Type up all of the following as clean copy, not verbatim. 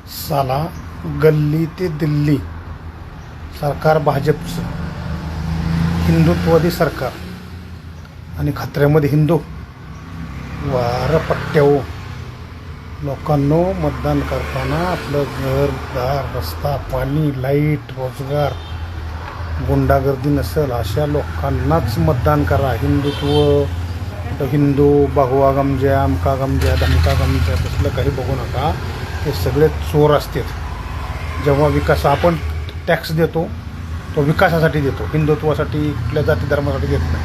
साला गल्ली ते दिल्ली सरकार भाजपचं हिंदुत्ववादी सरकार आणि खत्र्यामध्ये हिंदू वार पट्ट्यावर लोकांनो मतदान करताना आपलं घर दार रस्ता पाणी लाईट रोजगार गुंडागर्दी नसेल अशा लोकांनाच मतदान करा. हिंदू भगवा गमज्या अमका गमज्या धमका गमज्या तसलं काही बघू नका. हे सगळे चोर असतात. जेव्हा विकास आपण टॅक्स देतो तो विकासासाठी देतो, हिंदुत्वासाठी कुठल्या जाती धर्मासाठी देत नाही.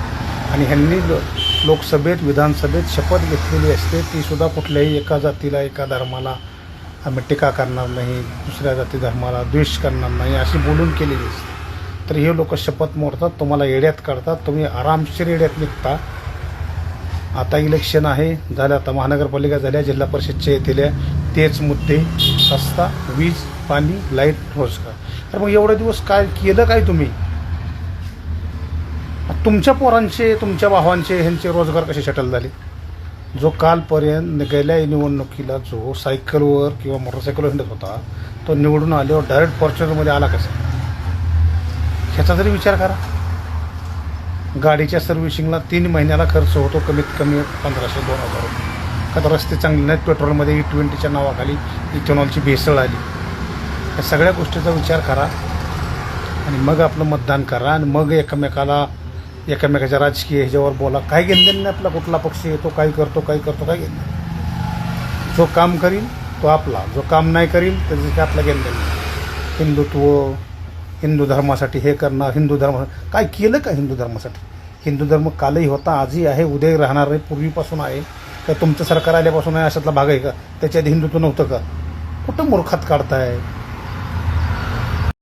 आणि ह्यांनी लोकसभेत विधानसभेत शपथ घेतलेली असते ती सुद्धा कुठल्याही एका जातीला एका धर्माला आम्ही टीका करणार नाही, दुसऱ्या जाती धर्माला द्वेष करणार नाही अशी बोलून केलेली असते. तर हे लोक शपथ मोडतात, तुम्हाला येड्यात काढतात, तुम्ही आरामशीर येड्यात निघता. आता इलेक्शन आहे झालं, आता महानगरपालिका झाल्या, जिल्हा परिषदच्या येथील तेच मुद्दे रस्ता वीज पाणी लाईट रोजगार. तर मग एवढे दिवस काय केलं काय तुम्ही? तुमच्या पोरांचे तुमच्या भावांचे ह्यांचे रोजगार कसे शटल झाले? जो कालपर्यंत गेल्या निवडणुकीला जो सायकलवर किंवा मोटरसायकलवर हिंडत होता तो निवडून आल्यावर डायरेक्ट फॉर्च्युनरमध्ये आला कसा? ह्याचा तरी विचार करा. गाडीच्या सर्व्हिसिंगला 3 महिन्याला खर्च होतो कमीत कमी 1500-2000 रुपये. का रस्ते चांगले नाहीत, पेट्रोलमध्ये E20च्या नावाखाली इथेनॉलची भेसळ आली. या सगळ्या गोष्टीचा विचार करा आणि मग आपलं मतदान करा आणि मग एकमेकाच्या राजकीय ह्याच्यावर बोला. काय घेणं नाही आपला कुठला पक्ष येतो काय करतो काय घेणं. जो काम करील तो आपला, जो काम नाही करील त्याचं काय आपला घेणं नाही. हिंदुत्व हिंदू धर्मासाठी हे करणं, हिंदू धर्म काय केलं का हिंदू धर्मासाठी? हिंदू धर्म कालही होता, आजही आहे, उद्याही राहणार आहे, पूर्वीपासून आहे. का तुमचं सरकार आल्यापासून आहे अशातला भाग आहे का? त्याच्यात हिंदुत्व नव्हतं का? कुठं मूर्खात काढताय?